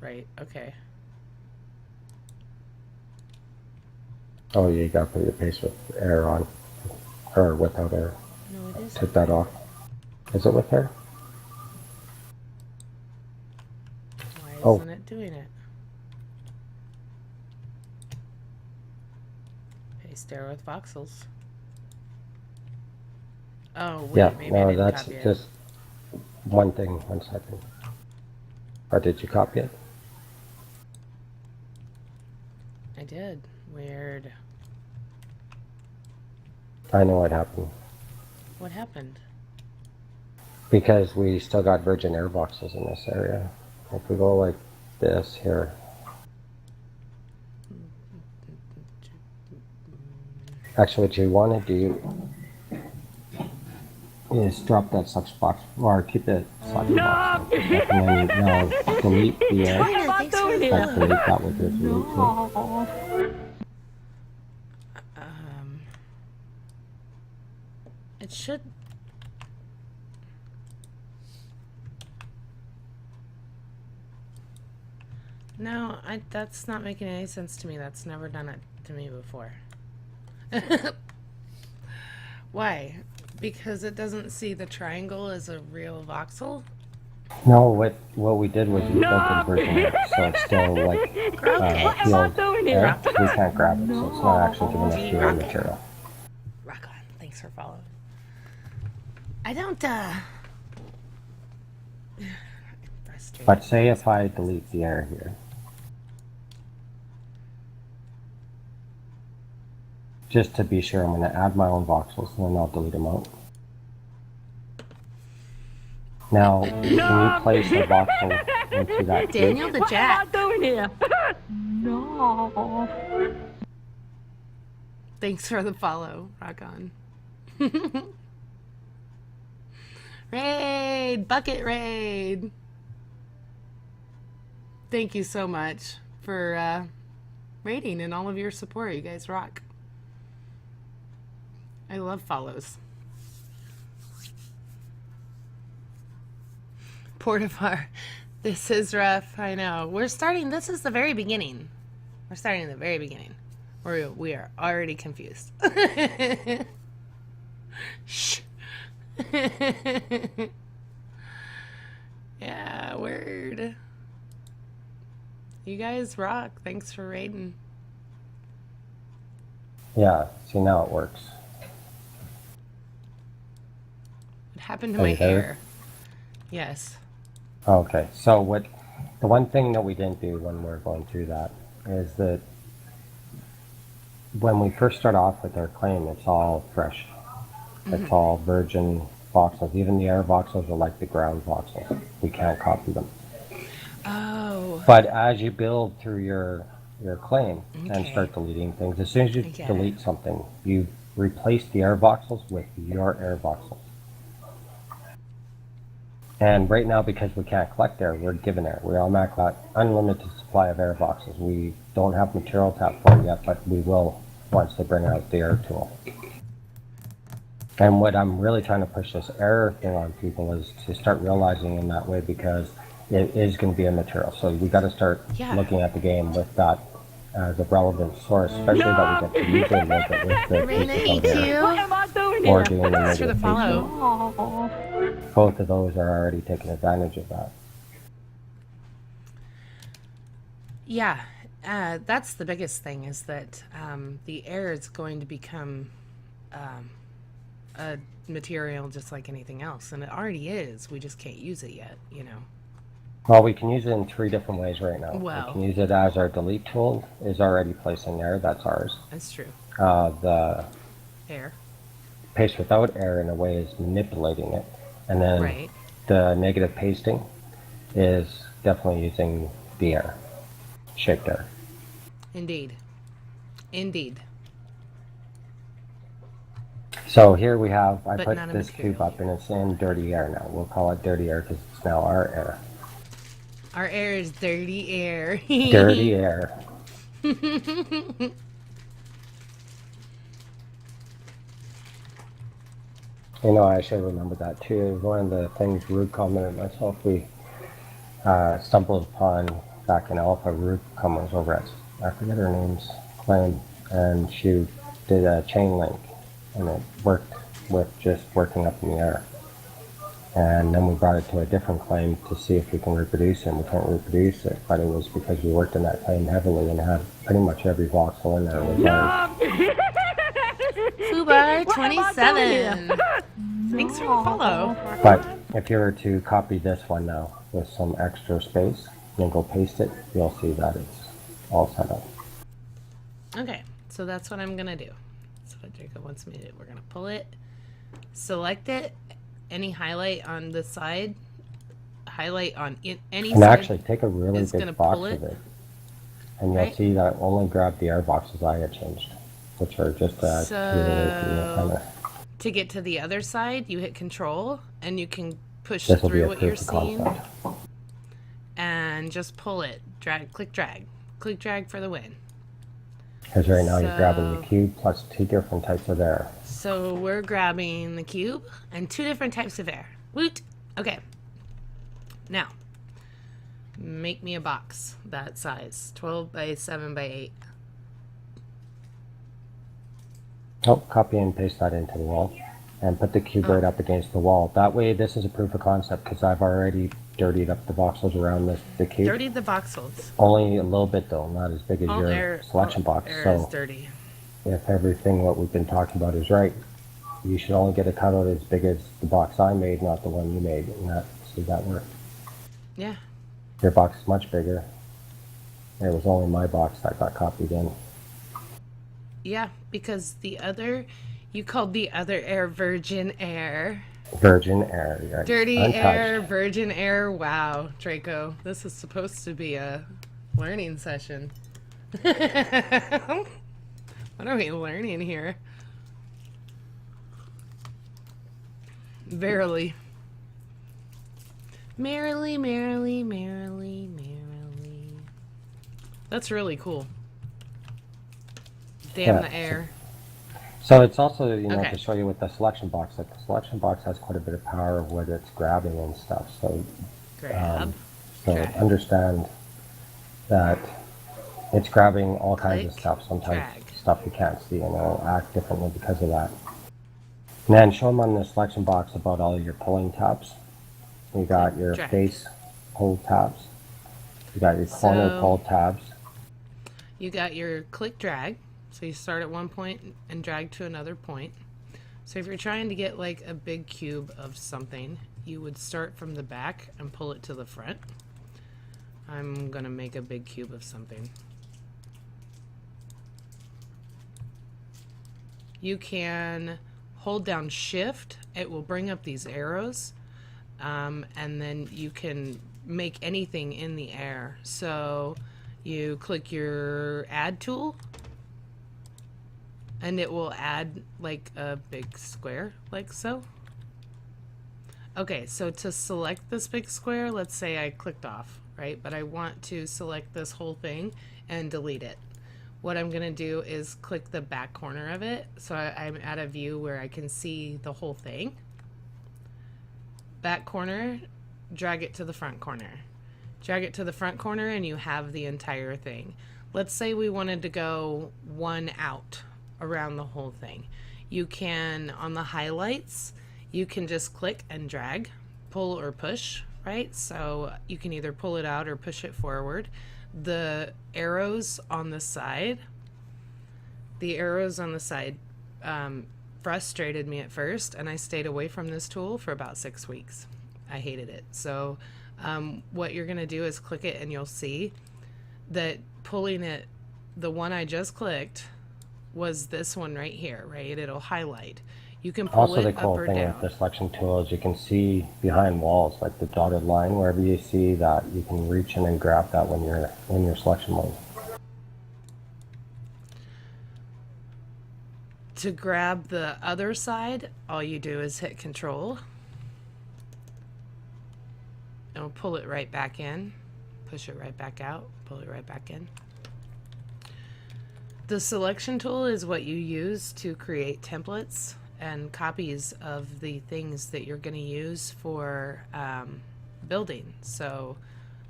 Right, okay. Oh, you got to put your pace with air on, or without air. No, it is. Take that off. Is it with air? Why Oh, isn't it doing it? Paste there with voxels. Oh, yeah. wait, maybe I No, didn't that's copy it. just one thing. 1 second. Or did you copy it? I did. Weird. I know what happened. What happened? Because we still got virgin air boxes in this area. If we go like this here. Actually, what you want to do is drop that suction box, or keep it suction box. And then now delete the air. Tyler, thanks for the Like follow. delete that with your delete tool. It should. No, that's not making any sense to me. That's never done it to me before. Why? Because it doesn't see the triangle as a real voxel? No, what we did was we built in virgin air, so it's still like Okay. field air. We can't grab it, so it's not actually giving us the air Rocket. material. Rock on. Thanks for following. I don't, frustrated. But say if I delete the air here. Just to be sure, I'm going to add my own voxels and then I'll delete them out. Now, can you place a voxel into that Daniel group? the Jack. What am I doing here? No. Thanks for the follow. Rock on. Raid! Bucket raid! Thank you so much for raiding and all of your support. You guys rock. I love follows. Portivar. This is rough. I know. We're starting. This is the very beginning. We're starting in the very beginning. We are already confused. Shh. Yeah, word. You guys rock. Thanks for raiding. Yeah, see now it works. What happened to Are my you there? hair? Yes. Okay, so the one thing that we didn't do when we're going through that is that when we first start off with our claim, it's all fresh. It's all virgin voxels. Even the air voxels are like the ground voxels. We can't copy them. Oh. But as you build through your claim and Okay. start deleting things, as soon as you get delete something, you replace the air voxels with your air voxels. And right now, because we can't collect air, we're given air. We automatically got unlimited supply of air voxels. We don't have material tap for it yet, but we will once they bring out the air tool. And what I'm really trying to push this air thing on people is to start realizing in that way, because it is going to be a material. So we got to start looking at the game with that as a relevant source, especially that we get to use it a little bit with the Raina, pieces of EQ. air What am I doing or here? doing the Thanks for the negative follow. pasting. Oh. Both of those are already taking advantage of that. Yeah, that's the biggest thing is that the air is going to become a material just like anything else, and it already is. We just can't use it yet, you know. Well, we can use it in 3 different ways right now. Well. We can use it as our delete tool is already placing air. That's ours. That's true. The Air. paste without air in a way is manipulating it. And then Right. the negative pasting is definitely using the air, shaped air. Indeed. Indeed. So here we have, I But put not a this material. tube up and it's in dirty air now. We'll call it dirty air because it's now our air. Our air is dirty air. Dirty air. You know, I should remember that too. One of the things Rude commented myself, we stumbled upon back in Alpha. Ruth comes over at, I forget her name's claim, and she did a chain link, and it worked with just working up in the air. And then we brought it to a different claim to see if we can reproduce it, and we couldn't reproduce it, but it was because we worked in that claim heavily and had pretty much every voxel in there was ours. Fubar 27. Thanks for the follow. But if you were to copy this one now with some extra space and go paste it, you'll see that it's all set up. Okay, so that's what I'm gonna do. That's what Jacob wants me to do. We're gonna pull it, select it, any highlight on the side, highlight on any And side. actually take a really is gonna big box pull of it. it, and you'll Right. see that only grab the air boxes I had changed, which are just to away from the center. To get to the other side, you hit Control, and you can push This will be through a what you're proof of seeing, concept. and just pull it. Drag, click, drag for the win. Because right now you're grabbing the So- cube plus 2 different types of air. So we're grabbing the cube and 2 different types of air. Woot! Okay. Now, make me a box that size, 12 by 7 by 8. Oh, copy and paste that into the wall. And put the cube right up against the wall. That way, this is a proof of concept because I've already dirtied up the voxels around the cube. Dirty the voxels. Only a little bit though, not as big as All your air, selection all box. air is So dirty. if everything what we've been talking about is right, you should only get a cutout as big as the box I made, not the one you made. And that worked. Yeah. Your box is much bigger. It was only my box that got copied in. Yeah, because you called the other air virgin air. Virgin air, right? Dirty Untouched. air, virgin air. Wow, Draco, this is supposed to be a learning session. What are we learning here? Verily. Merrily, merrily, merrily, merrily. That's really cool. Damn Yeah, the air. So it's also, Okay. to show you with the selection box, like the selection box has quite a bit of power of what it's grabbing and stuff. So, Grab. so drag. understand that it's grabbing all kinds of Click, stuff. Sometimes drag. stuff you can't see, and it'll act differently because of that. And then show them on the selection box about all your pulling tabs. You got your drag. face pull tabs. You got your corner So- pull tabs. You got your click drag. So you start at one point and drag to another point. So if you're trying to get like a big cube of something, you would start from the back and pull it to the front. I'm gonna make a big cube of something. You can hold down shift, it will bring up these arrows, and then you can make anything in the air. So you click your add tool, and it will add like a big square, like so. Okay, so to select this big square, let's say I clicked off, right? But I want to select this whole thing and delete it. What I'm gonna do is click the back corner of it, so I'm at a view where I can see the whole thing. Back corner, drag it to the front corner. Drag it to the front corner and you have the entire thing. Let's say we wanted to go one out around the whole thing. You can, on the highlights, you can just click and drag, pull or push, right? So you can either pull it out or push it forward. The arrows on the side, frustrated me at first, and I stayed away from this tool for about 6 weeks. I hated it. So what you're gonna do is click it and you'll see that pulling it, the one I just clicked was this one right here, right? It'll highlight. You can pull Also, it the up cool or thing down. with the selection tool is you can see behind walls, like the dotted line, wherever you see that, you can reach in and grab that when you're in your selection mode. To grab the other side, all you do is hit Control. It'll pull it right back in, push it right back out, pull it right back in. The selection tool is what you use to create templates and copies of the things that you're going to use for building. So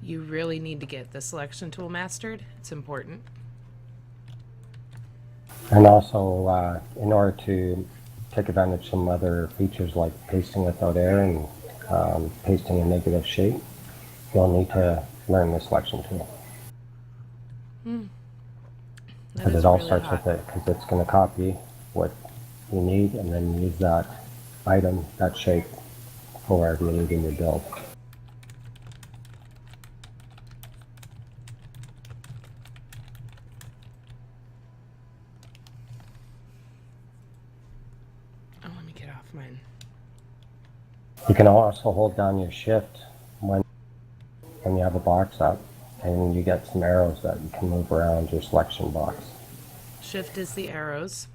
You really need to get the selection tool mastered. It's important. And also, in order to take advantage of some other features like pasting without air and pasting a negative shape, you'll need to learn the selection tool. That Because is it all really starts hot. with it, because it's going to copy what you need and then use that item, that shape, for wherever you need in your build. Oh, let me get off mine. You can also hold down your shift when you have a box up, and you get some arrows that you can move around your selection box. Shift is the arrows.